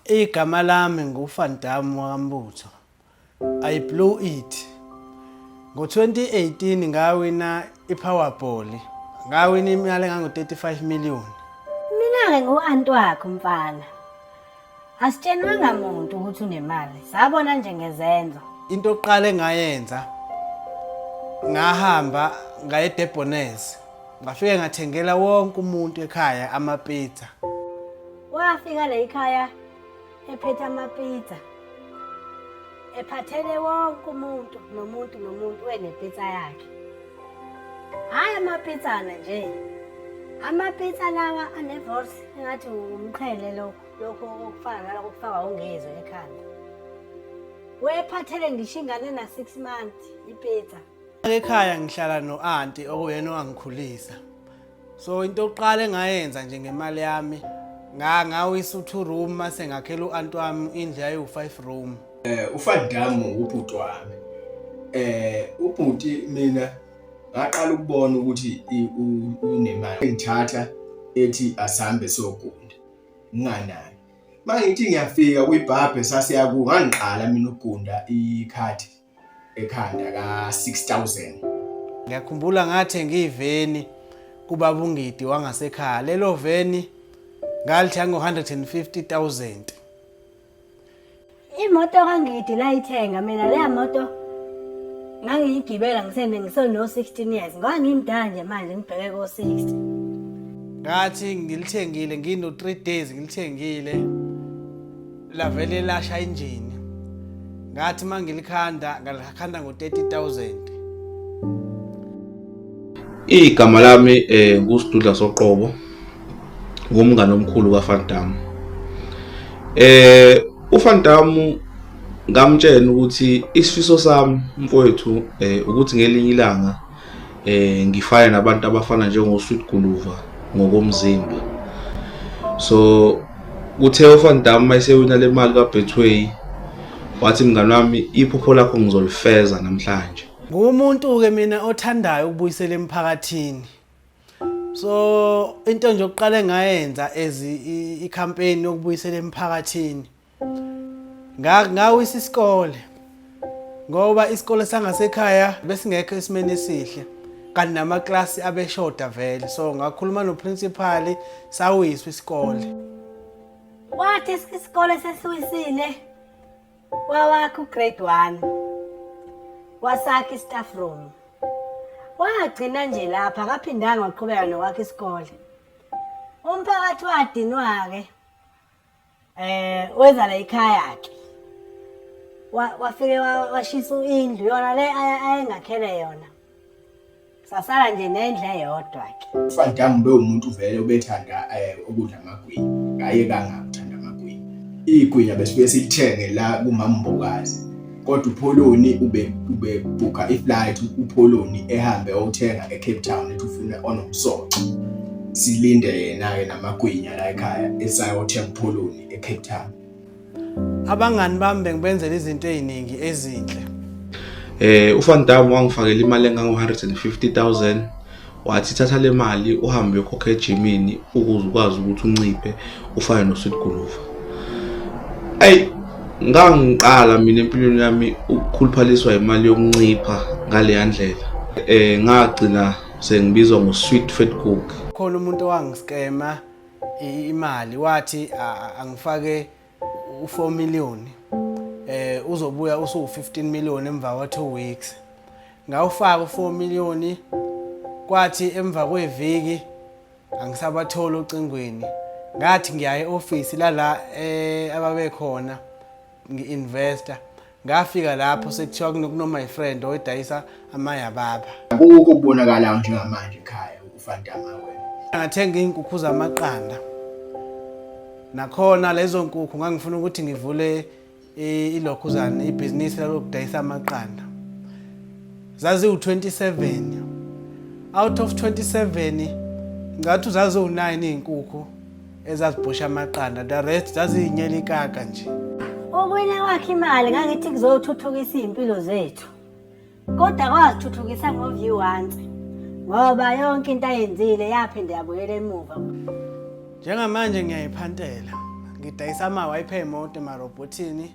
Igama lami nguVan Damme waMbutho. I blew it. Ngo-2018 ngawina iPowerball. Ngawina imali engango-35 million. Mina-ke ngu-anti wakho mfana. Asitshenwanga muntu ukuthi unemali. Sabona nje ngezenzo. Into yokuqala engayenza ngahamba ngaye eDebonairs. Ngafike ngathengela wonke umuntu ekhaya amapizza. Wafika la ekhaya ephethe amapizza. Ephathele wonke umuntu nomuntu wenepizza yakhe. Hayi amapizza nje. Amapizza lawa anevorce engathi umqhele lokho okufana nalokho kufaka ungezwe ekhanda. Wephathele ngisho ingane na 6 months ipizza. Ekhaya ngihlala no-aunti okuyena owangikhulisa. So into yokuqala engayenza nje ngemali yami ngawisa u2 room mase ngakhela u-aunti wami indlu yayi5 room. uVan Damme ubhuti wami. Ubhuti mina ngaqala ukubona ukuthi unemali. Ngithatha ethi asambe sogunda. Nginganayo. Mangithi ngiyafika kwibhabhe sasiyaku ngangiqala mina ukugunda ikhadi ekhanda ka 6000. Ngiyakhumbula ngathenga iveni kubaba uNgidi wangasekhaya. Lelo veni ngalithenga ngo150,000. Imoto kaNgidi la ithenga mina leya moto ngangiyigibela ngiseno 16 years. Ngoba ngimdala nje manje ngibheke ko 60. Ngathi ngilithengile ngino 3 days ngilithengile. Lavele lasha engine. Ngathi mangilikhanda ngalikhanda ngo30,000. Igama lami nguSidudla Soqobo. Ngumngane omkhulu kaVan Damme. uVan Damme ngamtshela ukuthi isifiso sami mfowethu ukuthi ngelinye ilanga ngifane nabantu abafana njengoSweet Guluva ngokomzimba. So kuthe uVan Damme mayesewina le mali kaBetway wathi mngani wami iphupho lakho ngizolifeza namhlanje. Ngumuntu ke mina othandayo ukubuyisela emphakathini. So into nje oqala engayenza i-campaign yokubuyisela emphakathini. Ngawisa isikole. Ngoba isikole sangasekhaya besingekho esimeni esihle. Kanti namaklasi abeshoda vele. So ngakhuluma noprincipal sawiswa isikole. Wathi isikole sesiwisile. Wawakha ugrade 1. Wasakha istaff room. Wagcina nje lapha akaphindanga waqhubeka nokwakha isikole. Umphakathi wadinwa ke. Weza la ekhaya yakhe. Wafike washisa indlu yona le ayengakhele yona. Sasala nje nendle eyodwa ke. uVan Damme umuntu vele obethanda ukudla amagwinya. Ngaye kangakuthanda amagwinya. Igwinya besibuye silithenge la kuMambokazi. Kodwa uPoloni ube booka iflight uPoloni ehambe ayothenga eCape Town ethi ufuna onomsoco. Silinde yena ke namagwinya la ekhaya esayothenga uPoloni eCape Town. Abangani bami bengibenzela izinto eziningi ezinhle. uVan Damme wangifakela imali engango150,000 wathi thatha le mali uhambe uyokhokha ejimini ukuze ukwazi ukuthi unciphe ufane noSweet Guluva. Ngangiqala mina empilweni yami ukukhuluphaliswa imali yokuncipha ngale yandlela. Ngagcina sengibizwa ngoSweet Fat Cook. Khona umuntu owangiskema imali wathi angifake u4 million. Uzobuya usu15 million emva kwa 2 weeks. Ngawufaka u4 million kwathi emva kweviki angisabathola ucingweni. Ngathi ngiya eoffice la ababekhona ngi-investor. Ngafika lapho sekuthiwa kuno my friend oyedayisa amayababa. Akukho ukubonakala njengamanje ekhaya uVan Damme wena. Ngathenga inkukhu zamaqanda. Nakhona lezo nkukhu ngangifuna ukuthi ngivule ilokhuzana ibusiness lokudayisa amaqanda. Zazi u27. Out of 27 ngathi uzazi u9 inkukhu ezazibhosha amaqanda. The rest zaziyinyela ikaka nje. Okwena kwakhe imali ngangithi kuzothuthukisa impilo zethu. Kodwa kwazithuthukisa ngoview once. Ngoba yonke into ayenzile yaphinde yabuyela emuva. Njengamanje ngiyayiphantela. ngidayisa ama-wiper emoto emarobhothini.